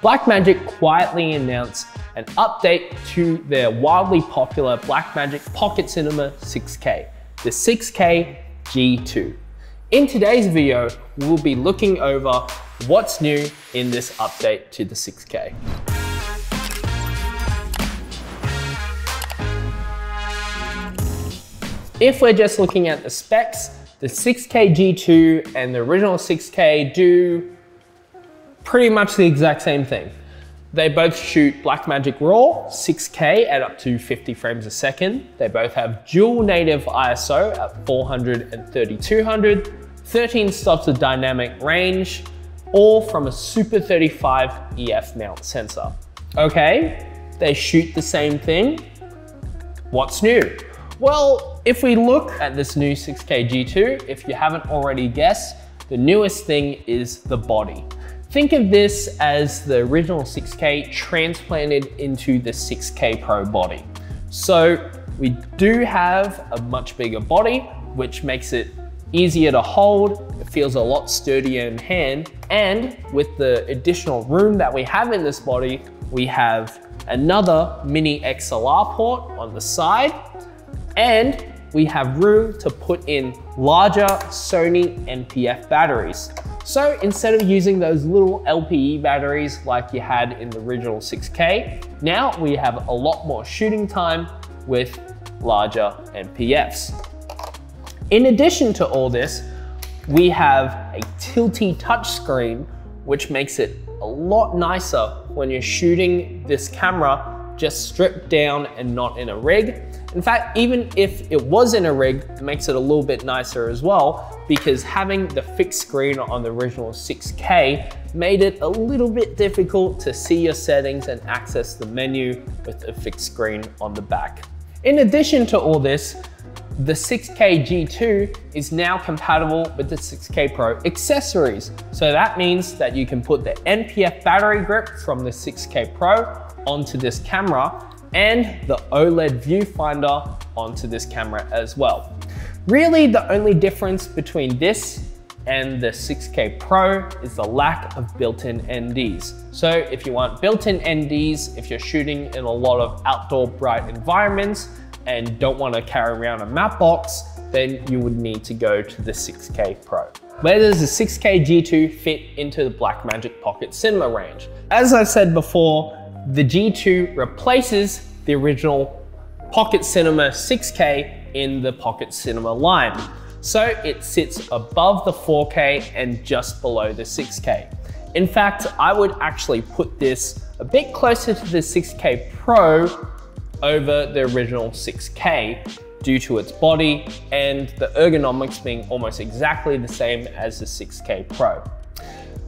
Blackmagic quietly announced an update to their wildly popular Blackmagic Pocket Cinema 6K, the 6K G2. In today's video, we'll be looking over what's new in this update to the 6K. If we're just looking at the specs, the 6K G2 and the original 6K do pretty much the exact same thing. They both shoot Blackmagic RAW 6K at up to 50 frames a second. They both have dual native ISO at 400 and 3200, 13 stops of dynamic range, all from a Super 35 EF mount sensor. Okay, they shoot the same thing. What's new? Well, if we look at this new 6K G2, if you haven't already guessed, the newest thing is the body. Think of this as the original 6K transplanted into the 6K Pro body. So we do have a much bigger body, which makes it easier to hold. It feels a lot sturdier in hand. And with the additional room that we have in this body, we have another mini XLR port on the side, and we have room to put in larger Sony NPF batteries. So instead of using those little LPE batteries like you had in the original 6K, now we have a lot more shooting time with larger NPFs. In addition to all this, we have a tilty touchscreen, which makes it a lot nicer when you're shooting this camera just stripped down and not in a rig. In fact, even if it was in a rig, it makes it a little bit nicer as well, because having the fixed screen on the original 6K made it a little bit difficult to see your settings and access the menu with a fixed screen on the back. In addition to all this, the 6K G2 is now compatible with the 6K Pro accessories. So that means that you can put the NPF battery grip from the 6K Pro onto this camera and the OLED viewfinder onto this camera as well. Really, the only difference between this and the 6K Pro is the lack of built-in NDs. So if you want built-in NDs, if you're shooting in a lot of outdoor bright environments and don't want to carry around a matte box, then you would need to go to the 6K Pro. Where does the 6K G2 fit into the Blackmagic Pocket Cinema range? As I said before, the G2 replaces the original Pocket Cinema 6K in the Pocket Cinema line. So it sits above the 4K and just below the 6K. In fact, I would actually put this a bit closer to the 6K Pro over the original 6K due to its body and the ergonomics being almost exactly the same as the 6K Pro.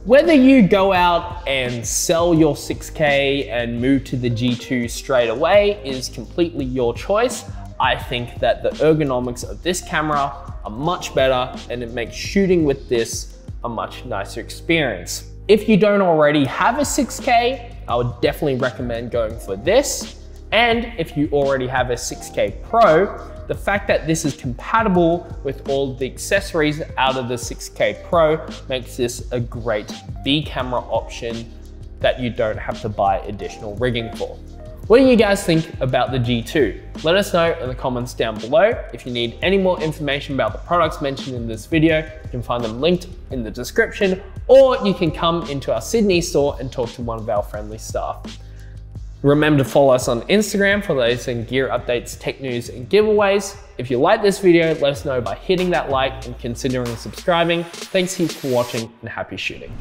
Whether you go out and sell your 6K and move to the G2 straight away is completely your choice. I think that the ergonomics of this camera are much better and it makes shooting with this a much nicer experience. If you don't already have a 6K, I would definitely recommend going for this. And if you already have a 6K Pro, the fact that this is compatible with all the accessories out of the 6K Pro makes this a great B camera option that you don't have to buy additional rigging for. What do you guys think about the G2? Let us know in the comments down below. If you need any more information about the products mentioned in this video, you can find them linked in the description, or you can come into our Sydney store and talk to one of our friendly staff. Remember to follow us on Instagram for those and gear updates, tech news, and giveaways. If you like this video, let us know by hitting that like and considering subscribing. Thanks heaps for watching and happy shooting.